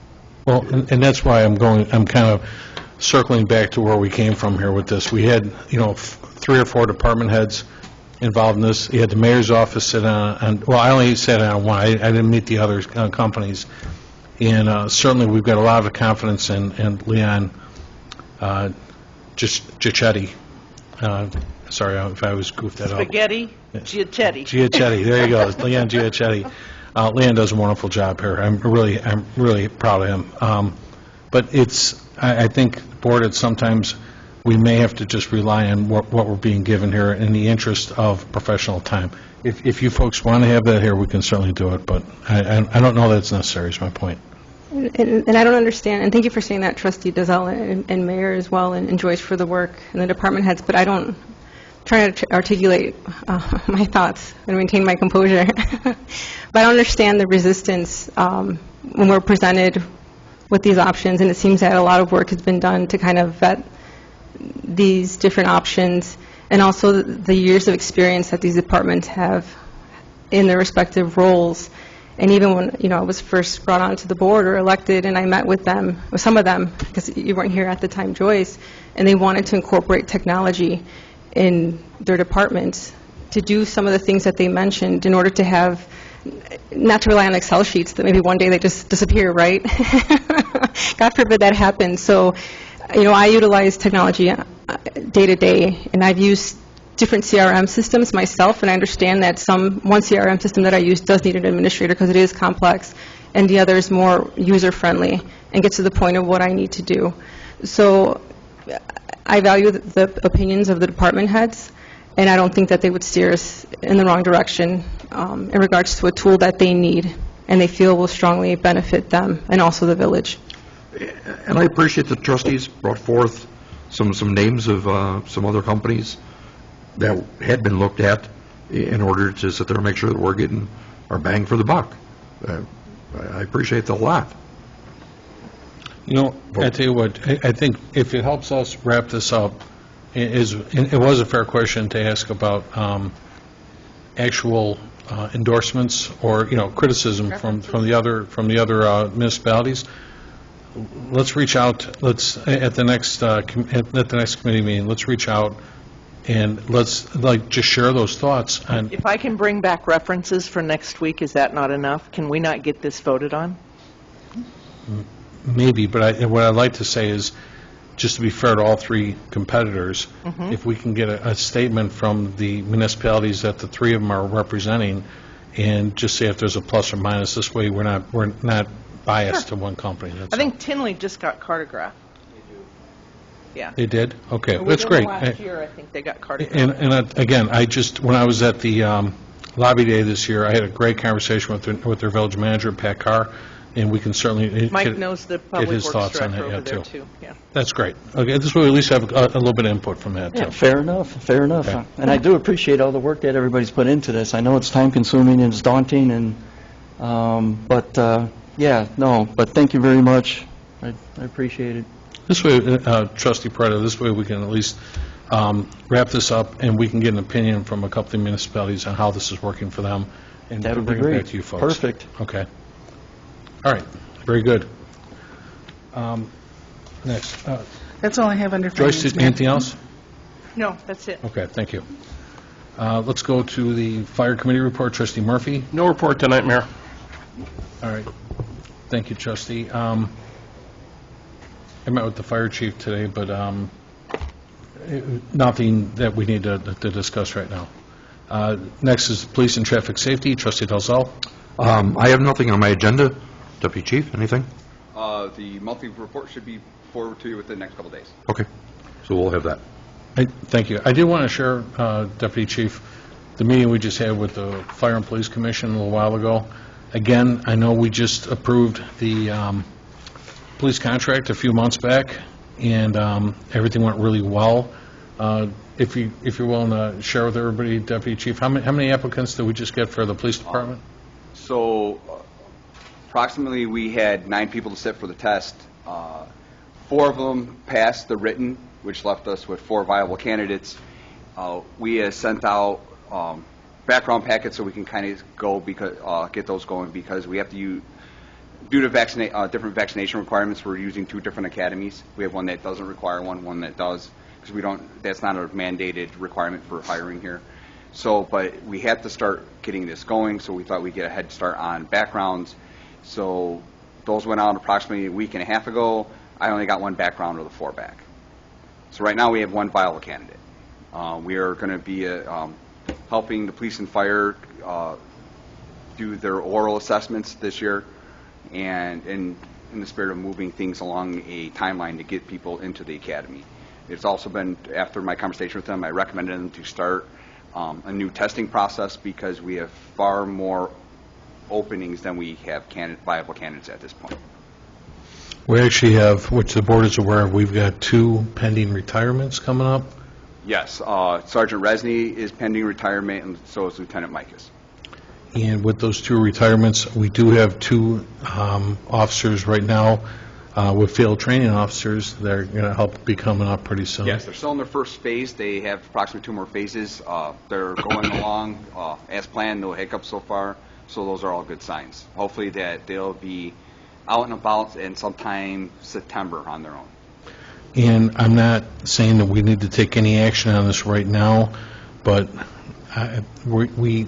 Well, and that's why I'm kind of circling back to where we came from here with this. We had, 3 or 4 department heads involved in this. You had the mayor's office sit on, well, I only sat on one. I didn't meet the other companies. And certainly, we've got a lot of confidence in Leon Giacchetti. Sorry if I was goofed that up.
Spaghetti, Giacchetti.
Giacchetti, there you go, Leon Giacchetti. Leon does a wonderful job here. I'm really proud of him. But I think, Board, sometimes we may have to just rely on what we're being given here in the interest of professional time. If you folks want to have that here, we can certainly do it, but I don't know that it's necessary, is my point.
And I don't understand, and thank you for saying that, Trustee Dazell and Mayor as well, and Joyce for the work, and the department heads, but I don't, trying to articulate my thoughts and maintain my composure. But I don't understand the resistance when we're presented with these options, and it seems that a lot of work has been done to kind of vet these different options, and also the years of experience that these departments have in their respective roles. And even when, I was first brought onto the board or elected, and I met with them, with some of them, because you weren't here at the time, Joyce, and they wanted to incorporate technology in their departments to do some of the things that they mentioned in order to have, not to rely on Excel sheets that maybe one day they just disappear, right? God forbid that happens. So, I utilize technology day to day, and I've used different CRM systems myself, and I understand that one CRM system that I use does need an administrator because it is complex, and the other is more user-friendly and gets to the point of what I need to do. So I value the opinions of the department heads, and I don't think that they would steer us in the wrong direction in regards to a tool that they need and they feel will strongly benefit them and also the village.
And I appreciate the trustees brought forth some names of some other companies that had been looked at in order to sit there and make sure that we're getting our bang for the buck. I appreciate that a lot.
I tell you what, I think if it helps us wrap this up, it was a fair question to ask about actual endorsements or, criticism from the other municipalities. Let's reach out, at the next committee meeting, let's reach out and let's just share those thoughts. And
If I can bring back references for next week, is that not enough? Can we not get this voted on?
maybe, but what I'd like to say is, just to be fair to all 3 competitors, if we can get a statement from the municipalities that the 3 of them are representing, and just say if there's a plus or minus, this way we're not biased to one company. That's
I think Tinley just got cartographed. Yeah.
They did? Okay, that's great.
Within the last year, I think they got cartographed.
And again, when I was at the lobby day this year, I had a great conversation with their village manager, Pat Carr, and we can certainly
Mike knows the public
his
works
thoughts on
director
that,
over there,
too.
too. Yeah.
That's great. Okay, this way we at least have a little bit of input from that,
Yeah,
too.
fair enough.
Okay.
And I do appreciate all the work that everybody's put into this. I know it's time-consuming and it's daunting, and, but thank you very much. I appreciate it.
This way, Trustee Preda, this way we can at least wrap this up, and we can get an opinion from a couple of the municipalities on how this is working for them, and
That would be
bring it back
great.
to you folks.
Perfect.
Okay. All right, very good. Next,
That's all I have under
Joyce,
finance. Mayor.
anything else?
No, that's it.
Okay, thank you. Let's go to the Fire Committee report. Trustee Murphy?
No report tonight, Mayor.
All right. Thank you, Trustee. I met with the fire chief today, but nothing that we need to discuss right now. Next is Police and Traffic Safety. Trustee Dalzell?
I have nothing on my agenda. Deputy Chief, anything?
The monthly report should be forwarded to you within the next couple of days.
Okay, so we'll have that.
Thank you. I did want to share, Deputy Chief, the meeting we just had with the Fire and Police Commission a little while ago, Again, I know we just approved the police contract a few months back, and everything went really well. If you're willing to share with everybody, Deputy Chief, how many applicants did we just get for the police department?
So approximately, we had 9 people to sit for the test. 4 of them passed the written, which left us with 4 viable candidates. We sent out background packets so we can kind of go get those going, because we have to due to different vaccination requirements. We're using 2 different academies. We have one that doesn't require one that does, because that's not a mandated requirement for hiring here. So, but we had to start getting this going, so we thought we'd get a head start on backgrounds. So those went out approximately a week and a half ago. I only got 1 background of the 4 back. So right now we have 1 viable candidate. We are going to be helping the police and fire do their oral assessments this year, and in the spirit of moving things along a timeline to get people into the academy. It's also been, after my conversation with them, I recommended them to start a new testing process, because we have far more openings than we have viable candidates at this point.
We actually have, which the board is aware of, we've got 2 pending retirements coming up.
Yes, Sergeant Resney is pending retirement, and so is Lieutenant Mikas.
And with those 2 retirements, we do have 2 officers right now with field training officers that are going to help be coming up pretty soon.
Yes, they're still in their first phase. They have approximately 2 more phases. They're going along as planned, no hiccups so far, so those are all good signs. Hopefully that they'll be out and about in sometime September on their own.
And I'm not saying that we need to take any action on this right now, but we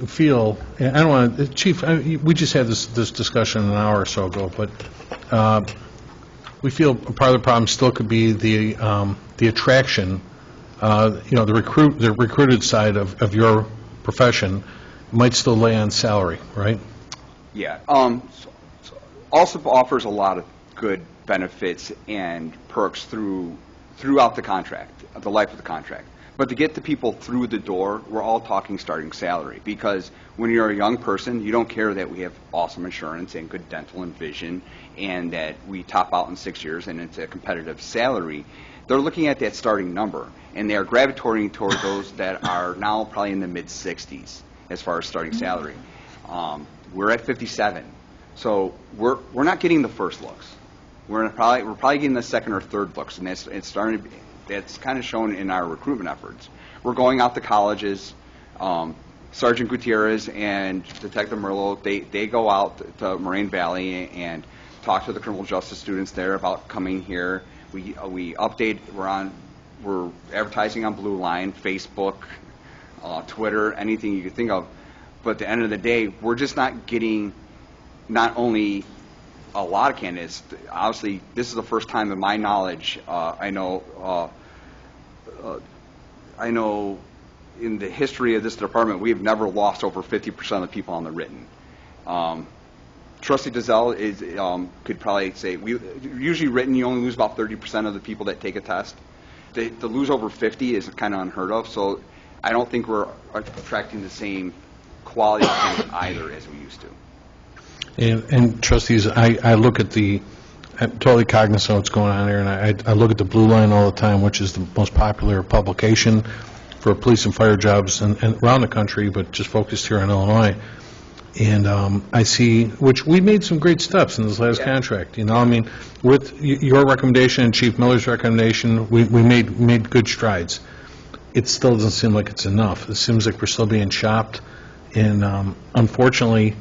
feel, and I don't want to, Chief, we just had this discussion an hour or so ago, but we feel part of the problem still could be the attraction, the recruited side of your profession might still lay on salary, right?
Yeah. Alsip offers a lot of good benefits and perks throughout the contract, the life of the contract. But to get the people through the door, we're all talking starting salary, because when you're a young person, you don't care that we have awesome insurance and good dental and vision, and that we top out in 6 years and it's a competitive salary. They're looking at that starting number, and they are gravitating toward those that are now probably in the mid-60s as far as starting salary. We're at 57, so we're not getting the first looks. We're probably getting the second or third looks, and it's starting to be. That's kind of shown in our recruitment efforts. We're going out to colleges. Sergeant Gutierrez and Detective Merlot, they go out to Moraine Valley and talk to the criminal justice students there about coming here. We update. We're advertising on Blue Line, Facebook, Twitter, anything you could think of. But at the end of the day, we're just not getting not only a lot of candidates. Obviously, this is the first time in my knowledge I know in the history of this department, we have never lost over 50% of the people on the written. Trustee Dizelle could probably say, usually written, you only lose about 30% of the people that take a test. To lose over 50 is kind of unheard of, so I don't think we're attracting the same quality of candidates either as we used to.
And trustees, I look at I'm totally cognizant of what's going on here, and I look at the Blue Line all the time, which is the most popular publication for police and fire jobs and around the country, but just focused here in Illinois. And I see, which we made some great steps in this last contract. I mean, with your recommendation and Chief Miller's recommendation, we made good strides. It still doesn't seem like it's enough. It seems like we're still being chopped, and unfortunately,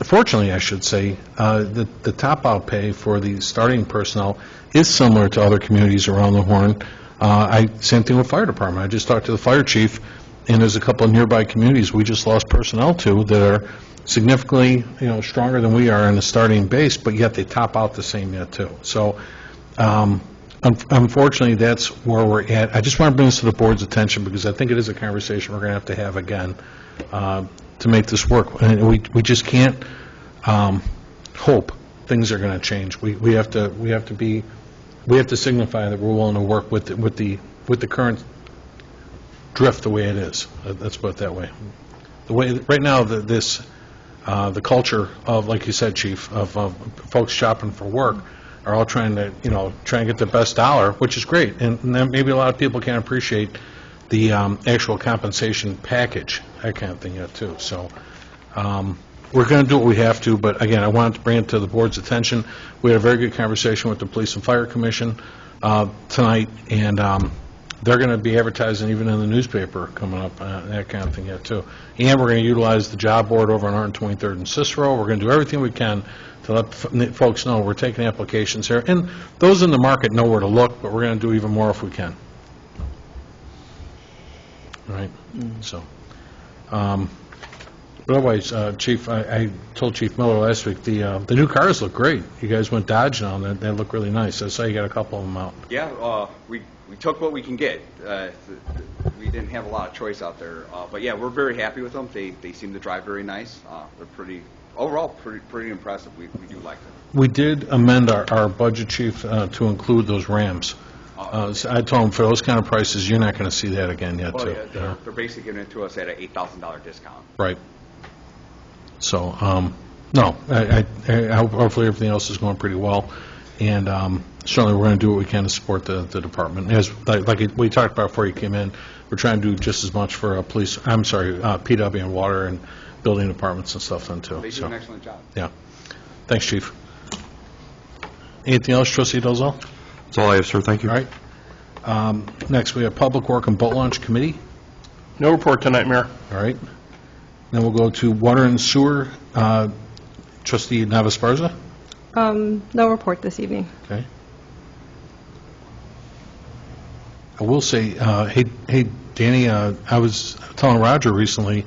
fortunately, I should say, the top-out pay for the starting personnel is similar to other communities around the Horn. Same thing with fire department. I just talked to the fire chief, and there's a couple of nearby communities we just lost personnel to that are significantly, stronger than we are in the starting base, but yet they top out the same yet too. So, unfortunately, that's where we're at. I just want to bring this to the board's attention because I think it is a conversation we're going to have again. To make this work, and we just can't hope things are going to change. We have to signify that we're willing to work with the current drift the way it is. Let's put it that way. right now, the culture of, like you said, Chief, of folks shopping for work are all trying to, try and get the best dollar, which is great. And then maybe a lot of people can't appreciate the actual compensation package, that kind of thing yet, too. So we're going to do what we have to, but again, I wanted to bring it to the board's attention. We had a very good conversation with the Police and Fire Commission tonight, and they're going to be advertising even in the newspaper coming up, that kind of thing yet, too. And we're going to utilize the job board over on 123rd and Cicero. We're going to do everything we can to let folks know we're taking applications here. And those in the market know where to look, but we're going to do even more if we can. All right? So, but otherwise, Chief, I told Chief Miller last week, the new cars look great. You guys went Dodge now, and they look really nice. I saw you got a couple of them out.
Yeah, we took what we can get. We didn't have a lot of choice out there. But yeah, we're very happy with them. They seem to drive very nice. They're overall pretty impressive. We do like them.
We did amend our budget, Chief, to include those Rams. So I told them for those kind of prices, you're not going to see that again yet, too.
Yeah, they're basically giving it to us at an $8,000 discount.
Right. So, no, hopefully everything else is going pretty well, and certainly we're going to do what we can to support the department. As like we talked about before you came in, we're trying to do just as much for PW and water and building departments and stuff then, too.
They do an excellent job.
Yeah. Thanks, Chief. Anything else, Trustee Dalzell?
That's all I have, sir. Thank you.
All right. Next, we have Public Work and Boat Launch Committee.
No report tonight, Mayor.
All right. Then we'll go to Water and Sewer, Trustee Navas-Barza.
No report this evening.
Okay. I will say, hey, Danny, I was telling Roger recently,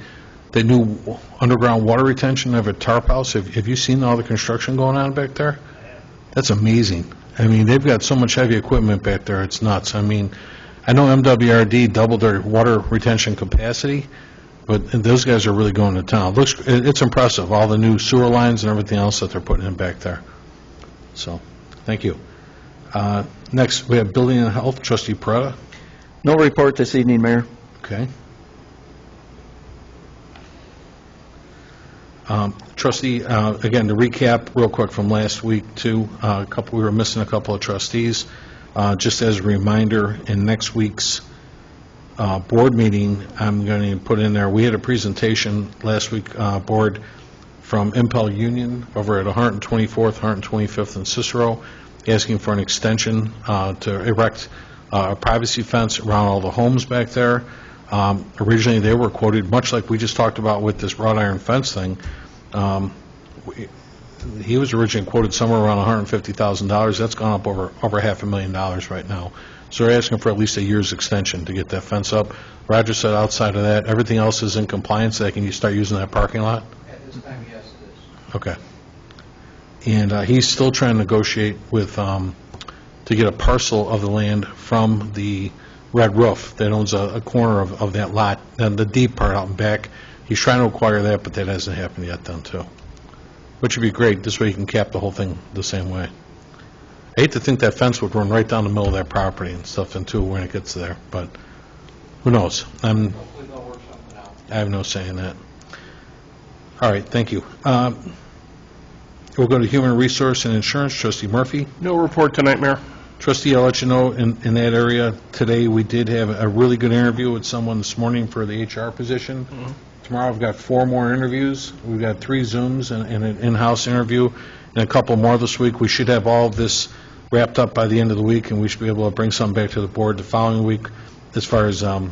that new underground water retention of a tarp house, have you seen all the construction going on back there? That's amazing. I mean, they've got so much heavy equipment back there, it's nuts. I mean, I know MWRD doubled their water retention capacity, but those guys are really going to town. It's impressive, all the new sewer lines and everything else that they're putting in back there. So, thank you. Next, we have Building and Health, Trustee Peretta.
No report this evening, Mayor.
Okay. Trustee, again, to recap real quick from last week, too, we were missing a couple of trustees. Just as a reminder, in next week's board meeting, I'm going to put in there, we had a presentation last week, board, from Impel Union over at 124th, 125th, and Cicero, asking for an extension to erect a privacy fence around all the homes back there. Originally, they were quoted, much like we just talked about with this wrought iron fence thing, he was originally quoted somewhere around $150,000. That's gone up over $500,000 right now. So they're asking for at least a year's extension to get that fence up. Roger said outside of that, everything else is in compliance. They can start using that parking lot?
At this time, yes, it is.
Okay. And he's still trying to negotiate with, to get a parcel of the land from the Red Roof that owns a corner of that lot, and the deep part out and back. He's trying to acquire that, but that hasn't happened yet then, too. Which would be great. This way you can cap the whole thing the same way. I hate to think that fence would run right down the middle of that property and stuff, and too, when it gets there, but who knows?
Hopefully they'll work something out.
I have no say in that. All right, thank you. We'll go to Human Resource and Insurance, Trustee Murphy.
No report tonight, Mayor.
Trustee, I'll let you know, in that area, today, we did have a really good interview with someone this morning for the HR position.
Mm-hmm.
Tomorrow, I've got 4 more interviews. We've got 3 Zooms and an in-house interview, and a couple more this week. We should have all of this wrapped up by the end of the week, and we should be able to bring something back to the board the following week as far as a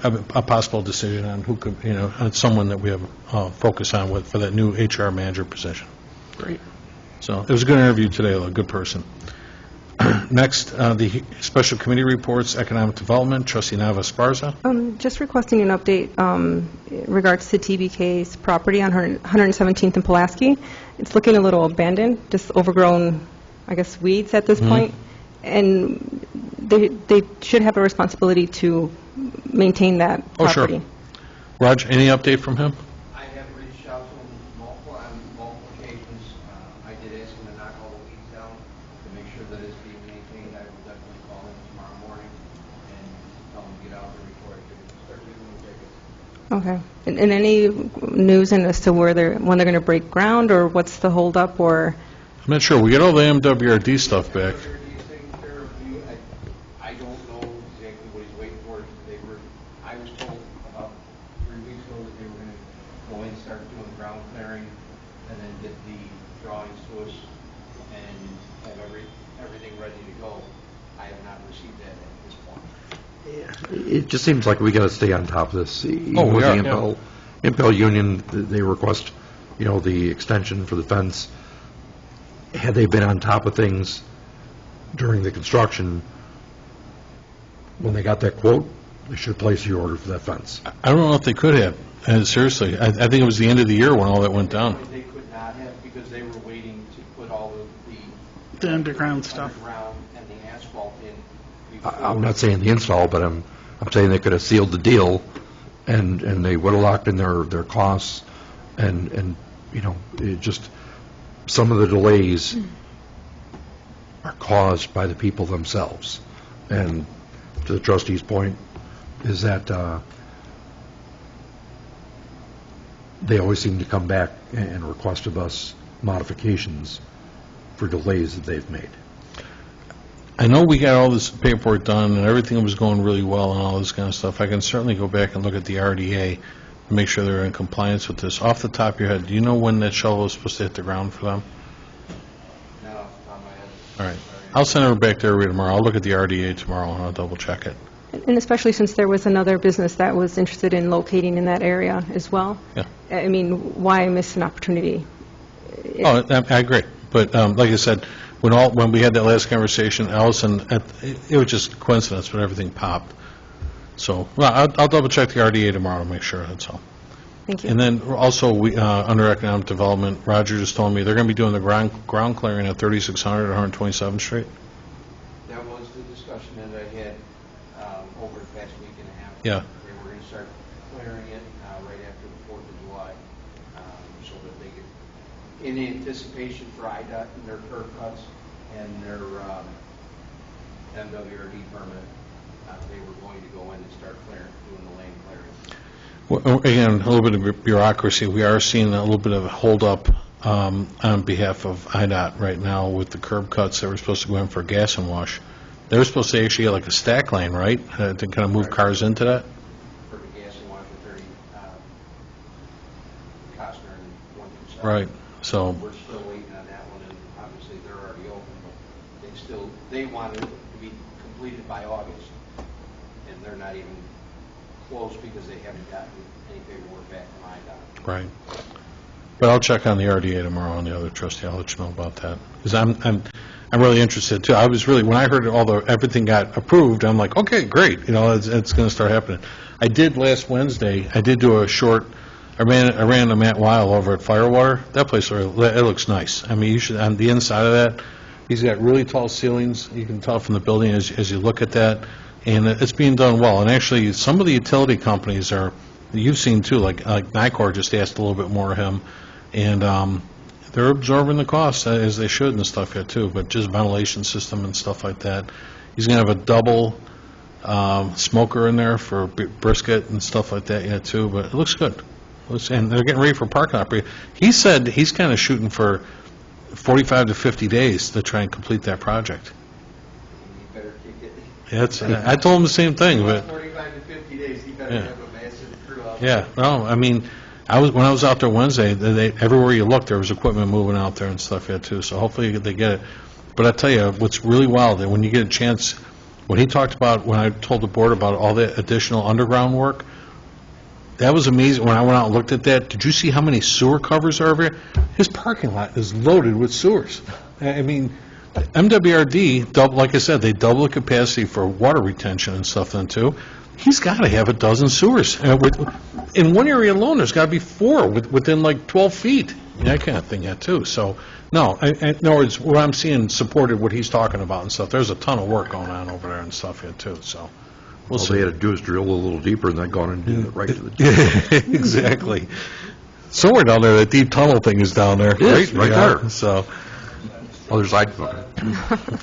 possible decision on who could, on someone that we have focus on with for that new HR manager position.
Great.
So it was a good interview today, a good person. Next, the special committee reports, economic development, Trustee Navas-Barza.
Just requesting an update in regards to TBK's property on 117th and Pulaski. It's looking a little abandoned, just overgrown, I guess, weeds at this point. And they should have a responsibility to maintain that property.
Oh, sure. Raj, any update from him?
I have reached out to him on multiple occasions. I did ask him to knock all the weeds down to make sure that it's being maintained. I will definitely call him tomorrow morning and tell him to get out there before I could start giving him tickets.
Okay. And any news as to when they're going to break ground, or what's the holdup, or?
I'm not sure. We get all the MWRD stuff back.
I don't know exactly what he's waiting for. I was told about 3 weeks ago that they were going to go in and start doing ground clearing and then get the drawings to us and have everything ready to go. I have not received that at this point.
It just seems like we got to stay on top of this. Even
Oh, we
with
are,
the Impel Union, they request, the extension for the fence. Had they been on top of things during the construction, when they got that quote, they should place the order for that fence.
I don't know if they could have. Seriously, I think it was the end of the year when all that went down.
They could not have because they were waiting to put all of
The underground stuff.
underground and the asphalt in.
I'm not saying the install, but I'm saying they could have sealed the deal, and they would have locked in their costs, and it just, some of the delays are caused by the people themselves. And to the trustee's point, is that they always seem to come back and request of us modifications for delays that they've made.
I know we got all this paperwork done and everything was going really well and all this kind of stuff. I can certainly go back and look at the RDA and make sure they're in compliance with this. Off the top of your head, do you know when that shovel is supposed to hit the ground for them?
Not off the top of my head.
All right. I'll send her back there tomorrow. I'll look at the RDA tomorrow and I'll double check it.
And especially since there was another business that was interested in locating in that area as well.
Yeah.
I mean, why miss an opportunity?
Oh, I agree. But like I said, when we had that last conversation, Allison, it was just coincidence, but everything popped. So, well, I'll double check the RDA tomorrow to make sure, that's all.
Thank you.
And then also, under economic development, Roger just told me they're going to be doing the ground clearing at 3600 127th Street.
That was the discussion that I had over the past week and a half.
Yeah.
They were going to start clearing it right after the 4th of July, so that they could, in anticipation for IDOT and their curb cuts and their MWRD permit, they were going to go in and start doing the lane clearing.
Well, again, a little bit of bureaucracy. We are seeing a little bit of a holdup on behalf of IDOT right now with the curb cuts that were supposed to go in for gas and wash. They were supposed to actually get like a stack lane, right, to kind of move cars into that?
For the gas and water, 30 Costner and 127.
Right, so,
We're still waiting on that one, and obviously they're already open, but they want it to be completed by August, and they're not even close because they haven't gotten any paperwork back from IDOT.
right. But I'll check on the RDA tomorrow on the other trustee. I'll let you know about that. Because I'm really interested, too. I was really, when I heard everything got approved, I'm like, okay, great, it's going to start happening. I did last Wednesday, I did do a short, I ran a Matt Weil over at Firewater. That place, it looks nice. I mean, you should, on the inside of that, he's got really tall ceilings. You can tell from the building as you look at that. And it's being done well. And actually, some of the utility companies you've seen too, like NICOR just asked a little bit more of him. And they're absorbing the costs as they should and stuff here too, but just ventilation system and stuff like that. He's going to have a double smoker in there for brisket and stuff like that too, but it looks good. And they're getting ready for parking lot. He said he's kind of shooting for 45 to 50 days to try and complete that project.
You better kick it.
I told him the same thing, but
45 to 50 days, he better have a massive crew out there.
yeah, no, I mean, when I was out there Wednesday, everywhere you looked, there was equipment moving out there and stuff yet too. So hopefully they get it. But I tell you, what's really wild that when you get a chance, when he talked about, when I told the board about all the additional underground work, that was amazing. When I went out and looked at that, did you see how many sewer covers are over here? His parking lot is loaded with sewers. I mean, MWRD, like I said, they double the capacity for water retention and stuff then too. He's got to have a dozen sewers. In one area alone, there's got to be 4 within like 12 feet. That kind of thing yet too. So, no, in other words, what I'm seeing supported what he's talking about and stuff. There's a ton of work going on over there and stuff yet too. So, we'll see.
All they had to do is drill a little deeper and then gone and do it right to the
exactly. Somewhere down there, that deep tunnel thing is down there.
Yes, right there.
So,
other side.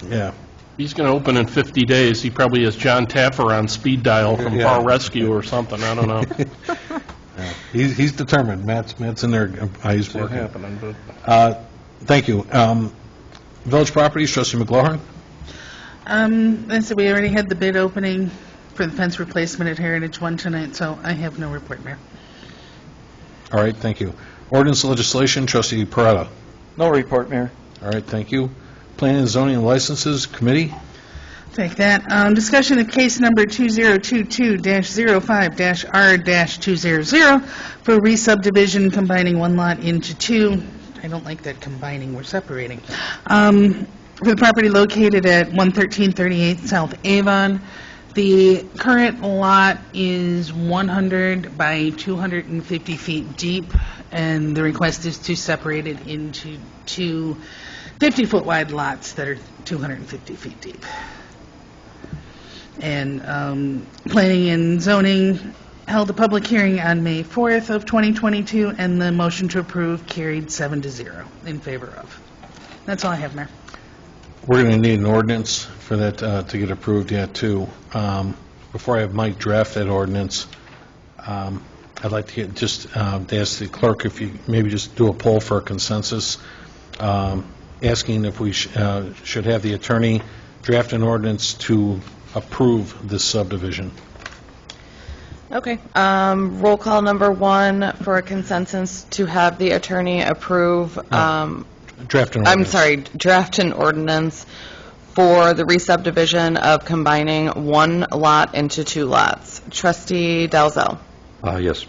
yeah.
He's going to open in 50 days. He probably has John Taffer on speed dial from Bar Rescue or something. I don't know.
He's determined. Matt's in there, he's
Not
working.
happening, but
Thank you. Village Properties, Trustee McLaughlin?
So we already had the bid opening for the fence replacement at Heritage One tonight, so I have no report, Mayor.
All right, thank you. Ordinance and Legislation, Trustee Peretta?
No report, Mayor.
All right, thank you. Planning and Zoning and Licenses Committee?
Take that. Discussion of case number 2022-05-R-200 for re-subdivision combining one lot into two. I don't like that combining, we're separating. For the property located at 11338 South Avon. The current lot is 100 by 250 feet deep, and the request is to separate it into two 50-foot wide lots that are 250 feet deep. And Planning and Zoning held a public hearing on May 4th of 2022, and the motion to approve carried 7-0 in favor of. That's all I have, Mayor.
We're going to need an ordinance for that to get approved yet, too. Before I have Mike draft that ordinance, I'd like to get just to ask the clerk if you maybe just do a poll for a consensus, asking if we should have the attorney draft an ordinance to approve this subdivision.
Okay. Roll call number one for a consensus to have the attorney approve,
Draft an
I'm
ordinance.
sorry, draft an ordinance for the re-subdivision of combining one lot into two lots. Trustee Dalzell.
Yes.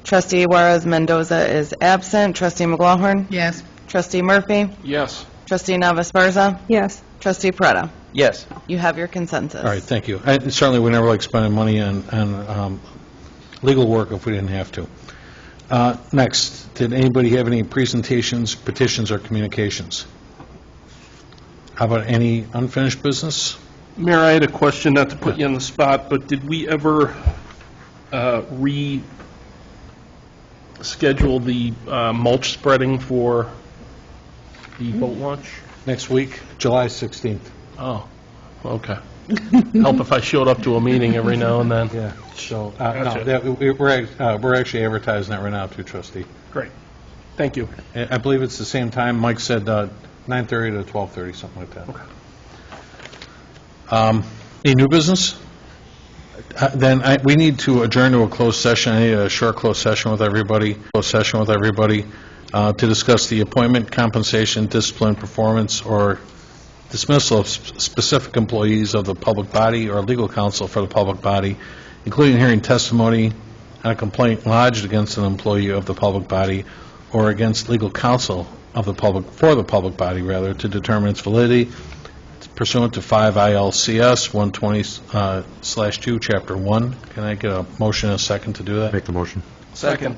Trustee Juarez Mendoza is absent. Trustee McLaughlin.
Yes.
Trustee Murphy.
yes.
Trustee Navas-Barza.
Yes.
Trustee Peretta.
Yes.
You have your consensus.
All right, thank you. Certainly, we never like spending money on legal work if we didn't have to. Next, did anybody have any presentations, petitions, or communications? How about any unfinished business?
Mayor, I had a question, not to put you on the spot, but did we ever reschedule the mulch spreading for the boat launch?
Next week, July 16th.
Oh, okay. Help if I showed up to a meeting every now and then.
Yeah, so,
Gotcha.
we're actually advertising that right now, too, Trustee.
Great. Thank you.
I believe it's the same time. Mike said 9:30 to 12:30, something like that.
Okay.
Any new business? Then we need to adjourn to a closed session. I need a short closed session with everybody, to discuss the appointment, compensation, discipline, performance, or dismissal of specific employees of the public body or legal counsel for the public body, including hearing testimony on a complaint lodged against an employee of the public body or against legal counsel of the public body, to determine its validity pursuant to 5 ILCS 120/2, Chapter 1. Can I get a motion and a second to do that?
Make the motion.
Second.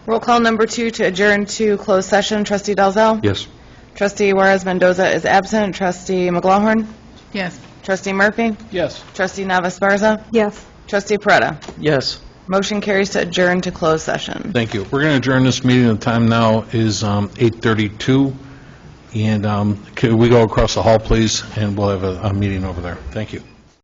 Roll call number two to adjourn to closed session. Trustee Dalzell.
Yes.
Trustee Juarez Mendoza is absent. Trustee McLaughlin.
Yes.
Trustee Murphy.
Yes.
Trustee Navas-Barza.
Yes.
Trustee Peretta.
Yes.
Motion carries to adjourn to closed session.
Thank you. We're going to adjourn this meeting. The time now is 8:32, and could we go across the hall, please, and we'll have a meeting over there. Thank you.